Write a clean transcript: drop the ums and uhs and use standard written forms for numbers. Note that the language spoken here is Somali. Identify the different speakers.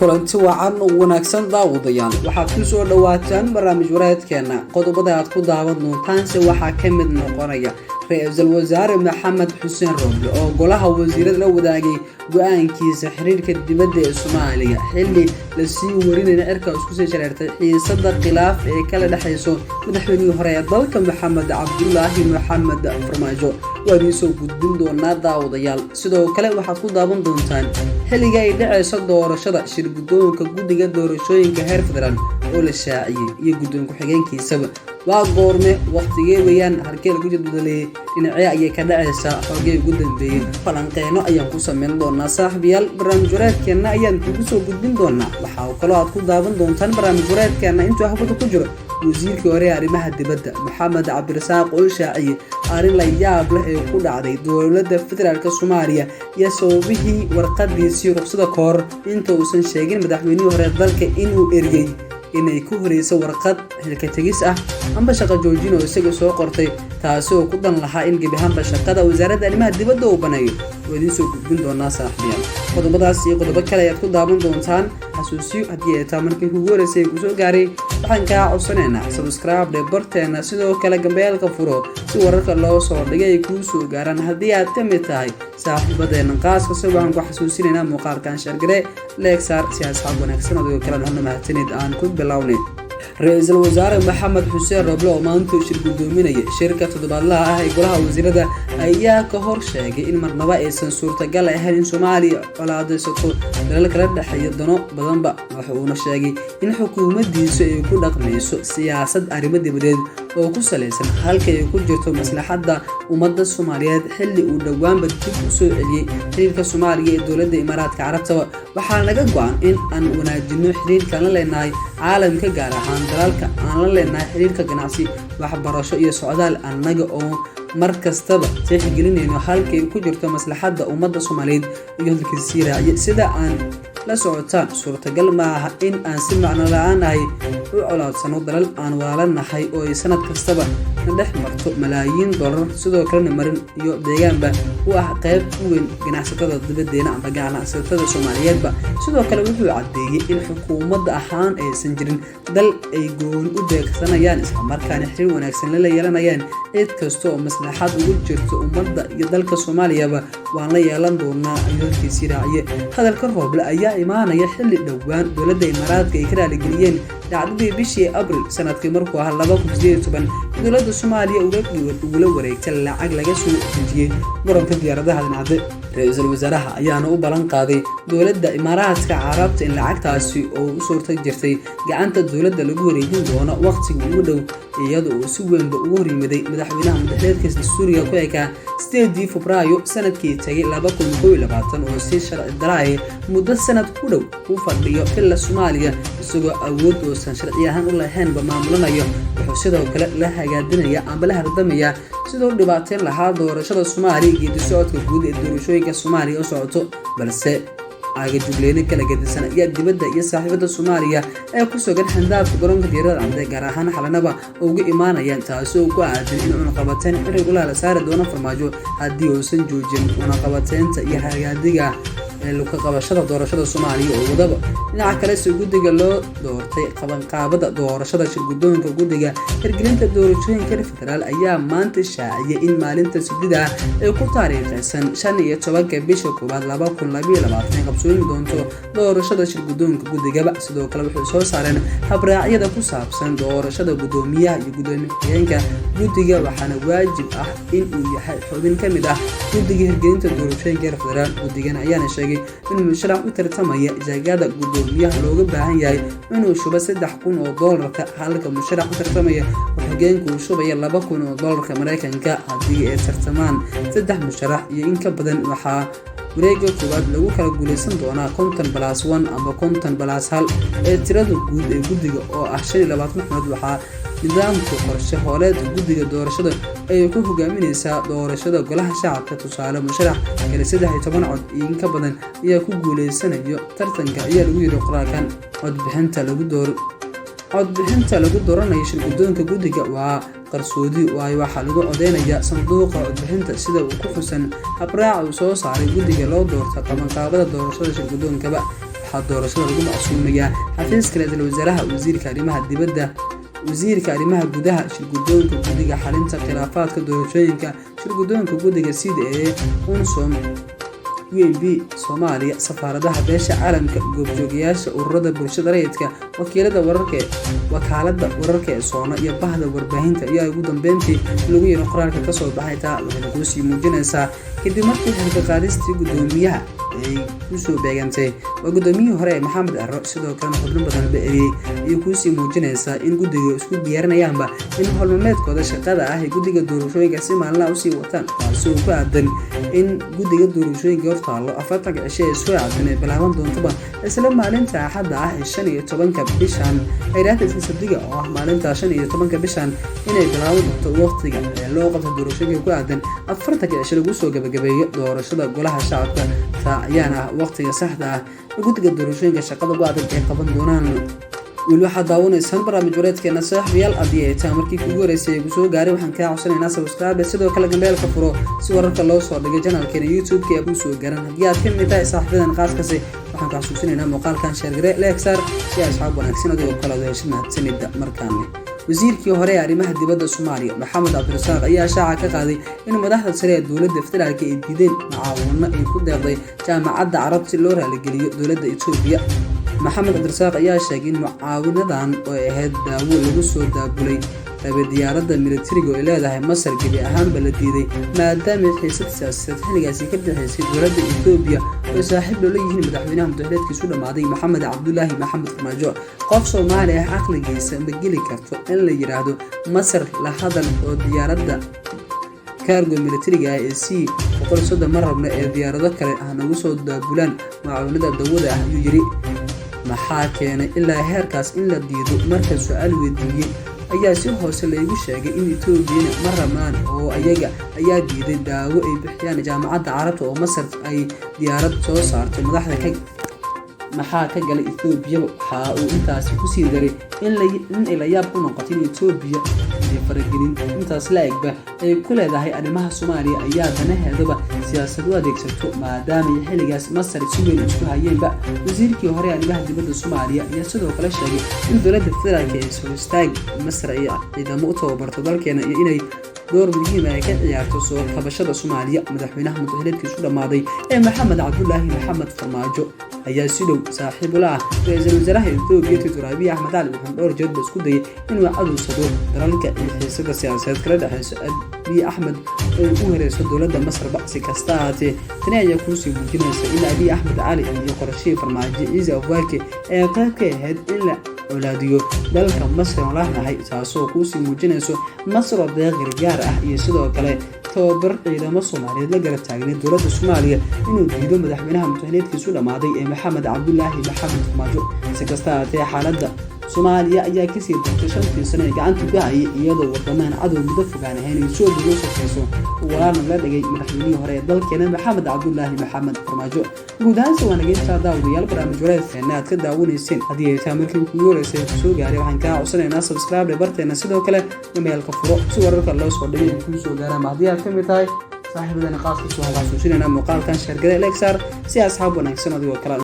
Speaker 1: kulanti wacan wanaagsan daawadayaal waxaad ku soo dhawaataan barnaamij wareedkeena qodobada aad ku daawan doontaanse waxaa ka mid noqonaya ra-iisul wasaare maxamed xuseen roble oo golaha wasiirada la wadaagay go-aankiisa xiriirka dibadda ee Soomaaliya xilli la sii warinayna cirka isku soo shareertay xiisada khilaaf ee kala dhaxayso madaxweynihii hore ee dalka Maxamed Cabdullaahi Maxamed Farmaajo waa soo gudbin doonaa daawadayaal sidoo kale waxaad ku daawan doontaan xilliga ay dhacayso doorashada shir guddoonka guddiga doorashooyinka heer federaal oo la shaaciyay iyo guddoonka xigeenkiisaba waa goorme waqtigee weeyaan halkee lagu jadwalay dhinacyo ayay ka dhacaysaa xogay ugu dambeeyay falanqeeno ayaan ku sameyn doonaa saaxiibayaal barnaamij wareedkeena ayaan kugu soo gudbin doonaa waxaa kaloo aad ku daawan doontaan barnaamij wareedkeena intuu hawada ku jiro wasiirkii hore arrimaha dibadda Maxamed Cabdirasaaq oo shaaciyay arrin la yaab leh ee ku dhacday dowladda federaalka Soomaaliya iyo sababihii warqadiisii ruqsada koor inta uusan sheegin madaxweynihii hore dalka inuu eriyay inay ku horeyso warqad xilka tagis ah amba shaqo joojin oo isaga soo qortay taasi oo ku dan lahaa in gabahanba shaqada wasaaradda arrimaha dibadda uu baneeyo wadin soo gudbin doonaa saaxiibayaal qodobadaas iyo qodobo kale ayaad ku daawan doontaan xasuusiyo haddii ay tahay markii ugu horeysay ku soo gaaray waxaan kaa codsanaynaa subscribe barteena sidoo kale gambeelka furo si wararka loo soo dhigay ay kuu soo gaaraan haddii aad ka mid tahay saaxiibadeena qaaska si waxaan ku xasuusinaynaa muuqaalkan shargare leexar si asxaab wanaagsan oo kala hadna mahadsanid aan ku bilownay ra-iisul wasaare maxamed xuseen roble oo maanta shir gudoominaya shirka toddobaadlaha ah ee golaha wasiirada ayaa ka hor sheegay in marnaba aysan suurtagal ahayn in Soomaaliya colaadaysato dalal kala dhaxeeya dano badanba waxa uu sheegay in xukuumaddiisu ay ku dhaqmayso siyaasad arrimo dibadeed oo ku saleysan halka ay ku jirto maslaxadda ummadda Soomaaliyeed xilli uu dhawaanba dib u soo celiyay xiriirka Soomaaliya ee dowladda Imaaraadka Carabta waxaa laga go'an in aan wanaajino xiriirka la leenahay caalamka gaar ahaan dalalka aan la leenahay xiriirka ganacsi waxbarasho iyo socdaal annaga oo markastaba tixgelinayno halka ay ku jirto maslaxadda ummadda Soomaaliyeed iyo halkiisii raacay sida aan la socotaan suurtagal ma aha in aan si macno la'aan ahay u colaadsano dalal aan walaalanahay oo ay sanad kastaba dhex marto malaayiin dollar sidoo kale marin iyo deegaanba u ah qayb weyn ganacsatada dibadda ama ganacsatada Soomaaliyeedba sidoo kale wuxuu cadeeyay in xukuumadda ahaan aysan jirin dal ay gooni u deegsanayaan isla markaana xiriir wanaagsan la yeelanayaan cid kasta oo maslaxad ugu jirto ummadda iyo dalka Soomaaliyaba waan la yeelan doonaa ayolkiisii raacay hadalka Roble ayaa imaanaya xilli dhawaan dowladda Imaaraadka ay ka raaligeliyeen dhacdadii bishii Abriil sanadkii markuu ahaa 2018 dowladda Soomaaliya ugu la wareegtay lacag laga soo dejiyay muranka diyaaradaha dhinacde ra-iisul wasaaraha ayaana u balan qaaday dowladda Imaaraadka Carabta in lacagtaasi oo u suurtay jirtay gacanta dowladda lagu wareejin doono waqtiga ugu dhow iyadoo uu si weyn ugu horimaday madaxweynaha madaxweynka Suuriya ku ekaa 8 Febraayo sanadkii tagay 2021 oo si sharci daray muddo sanad ku dhow u fadhiyo ila Soomaaliya isagoo awood oo sharci ahaan u lahayn maamulanayo wuxuu sidoo kale la hagaajinaya amba la hardamaya sidoo dhibaateen lahaa doorashada Soomaaliya iyo socodka guud ee doorashooyinka Soomaaliya oo socoto balse aga jubleena kala gedisan iyo dibadda iyo saaxiibada Soomaaliya ee ku sugan xandaafka garoonka diyaaradaha gaar ahaan xalanaba ugu imaanayaan taasoo ku aadan in uu qabateen xiriir ula saar doono Farmaajo haddii uusan joojin una qabateenta iyo hagaadiga luka qabashada doorashada Soomaaliya oo wadaba dhinaca kale si guddiga loo doortay qabanqaabada doorashada shir guddoonka guddiga hirgelinta doorashooyinka federaal ayaa maanta shaaciyay in maalinta Sabtida ay ku taariikhaysan 15 bisha Koowaad 2022 qabsoon doonto doorashada shir guddoonka guddiga sidoo kale wuxuu soo saareen habraacyada ku saabsan doorashada guddoomiyaha iyo gudoomiyaha guddiga waxaana waajib ah in uu yahay xubin ka mid ah guddiga hirgelinta doorashooyinka federaal guddigan ayaana sheegay in musharax u tartamaya jagada gudoomiyaha looga baahan yahay inuu shubo $3,000 halka musharax u tartamaya xogeenku uu shubaya $2,000 Mareykanka haddii ay tartamaan 3 musharax iyo in ka badan waxaa wareegga koowaad lagu kala guuleysan doonaa 50+1 ama 50+1 ee tirada guud ee guddiga oo ah 25 xubnood waxaa nidaamka qorshe hooleed guddiga doorashada ay ku hogaaminaysaa doorashada golaha shacabka tusaale musharax kale 13 cod in ka badan ayaa ku guuleysanayo tartanka ayaa lagu yiri qoraalkan codbixinta lagu dooranayo shir guddoonka guddiga waa qarsoodi waxa lagu codeynaya sanduuqa codbixinta sida uu ku xusan habraac uu soo saaray guddiga loo doorto qabanqaabada doorashada shir guddoonkaba waxaa doorashada lagu macsuumayaa xafiiska ra'iisul wasaaraha, wasiirka arrimaha gudaha, shirguddoonka guddiga xalinta khilaafaadka doorashooyinka, shirguddoonka guddiga CDA, UNSOM, UNB Soomaaliya, safaaradaha beesha caalamka, goobjoogayaasha ururada bulshada rayidka, wakaaladda wararka ee Soono iyo bahda warbaahinta ayaa ugu dambeyntii lagu yiri qoraalka ka soo baxay. Taa waxay ku sii muujinaysaa kadib markii xilka qaadistii guddoomiyaha ay ku soo beegantay gudoomiyihii hore Maxamed Arro, sidoo kalena xubno badan la eriyay, ayay ku sii muujinaysaa in guddiga isku diyaarinayaanba in howlmaalmeedkooda shaqada ah ay guddiga doorashooyinka si maalinlaha u sii wataan, taasoo ku aadan in guddiga doorashooyinka hortaalo 40 cisho ee soo aadan ay bilaaban doontaba isla maalinta Axadda ah ee 15 bishan, hay'adaha Sabtiga oo ah maalinta 15 bishan inay bilaaban doonto waqtiga ee loo qabto doorashooyinka ku aadan 40 cisho lagu soo gabagabeeyo doorashada golaha shacabka. ayaana waqtiga saxda ah guddiga doorashooyinka shaqada go'aad ay qaban doonaan. weli waxaad daawanaysan barnaamij wareedkeena saaxiibayaal, haddii ay tahay markii kugu horeysay ku soo gaaray waxaan kaa codsanaynaa subscribe, sidoo kale gambeelka furo si wararka loo soo dhigay channelkeena YouTube-ka ay ku soo gaaraan. haddii aad ka mid tahay saaxiibadan qaaskasi waxaan kaa xasuusinaynaa muuqaalkan share garee like saar si asxaab wanaagsan adigoo kala heshin mahadsanida. markaana wasiirkii hore ee arrimaha dibadda Soomaaliya Maxamed Cabdirasaaq ayaa shaaca ka qaaday in madaxda sare ee dowladda federaalka ay diideen macaawino ay ku deeqday jaamacadda Carabta si loo raaligeliyo dowladda Itoobiya. Maxamed Cabdirasaaq ayaa sheegay in mucaawinadan oo ahayd daawo lagu soo daabulay diyaaradda militariga oo ay leedahay Masar gebi ahaanba la diiday maadaama xiisad siyaasadeed xilligaasi ka dhaxaysay dowladda Itoobiya oo saaxiib la yihiin madaxweynaha mudaharaadkiisu dhamaaday Maxamed Cabdullaahi Maxamed Farmaajo. qof Soomaali ah aqligiisa ma geli karto in la yiraahdo Masar la hadal oo diyaaradda cargo militariga ee C-130 mar rabna ee diyaarado kale ah nagu soo daabulaan mucaawinada dawada ah ayuu yiri. maxaa keenay ilaa heerkaas in la diido? marka su'aal weydiiyay ayaa si hoose lagu sheegay in Itoobiya ma rabaan oo ayaga ayaa diiday daawo ay bixiyaan jaamacadda Carabta oo Masar ay diyaarad soo saartay. madaxda maxaa ka galay Itoobiya waxa uu intaas ku sii daray in la yaab ku noqotay in Itoobiya ay faragelin intaas la egba ay ku leedahay arrimaha Soomaaliya ayaa danaheedaba siyaasad u adeegsato maadaama xilligaas Masar si weyn isku hayeenba. wasiirkii hore ee arrimaha dibadda Soomaaliya ayaa sidoo kale sheegay in dowladda federaalka ay soo istaag Masar ay ciidamo u tababarto dalkeena iyo inay door muhiim ah ka ciyaarto soo kabashada Soomaaliya. madaxweynaha mudaharaadkiisu dhamaaday ee Maxamed Cabdullaahi Maxamed Farmaajo ayaa si dhow saaxiib ula ah ra'iisul wasaaraha Itoobiya Dr. Abiy Ahmed Ali wuxuu dhowr jeer isku dayay inuu caduusado dalalka iyo xiisada siyaasadeed kala dhaxaysa Abiy Ahmed oo u heerayso dowladda Masar. si kasta ahaatee tani ayaa ku sii muujinaysa in Abiy Ahmed Ali iyo qorshihii Farmaajo Ciise Afwerki ee qayb ka ahayd in la awlaadiyo dalka Masar oo lahahay, taasoo ku sii muujinayso Masar oo deeq gargaar ah iyo sidoo kale tababar ciidamo Soomaaliyeed la garab taagay dowladda Soomaaliya inuu diido madaxweynaha mudaharaadkiisu dhamaaday ee Maxamed Cabdullaahi Maxamed Farmaajo. si kasta ahaatee xaaladda Soomaaliya ayaa ka sii dartay 5 sano ee gacanta ku hayay iyadoo waddamaan cadow muddo fogaan ahayn ay soo dhigayso walaalna la dhigay madaxweynihii hore ee dalkeena Maxamed Cabdullaahi Maxamed Farmaajo. guud ahaan waa nageynta daawadayaal barnaamij wareedkeena aad ka daawanayseen. haddii ay tahay markii kugu horeysay ku soo gaaray waxaan kaa codsanaynaa subscribe barteena, sidoo kale emailka furo si wararka loo soo dhigay ku soo gaaraan. haddii aad ka mid tahay saaxiibadana qaaska soo xasuusinayna muuqaalkan share garee like saar si asxaab wanaagsan adigoo kala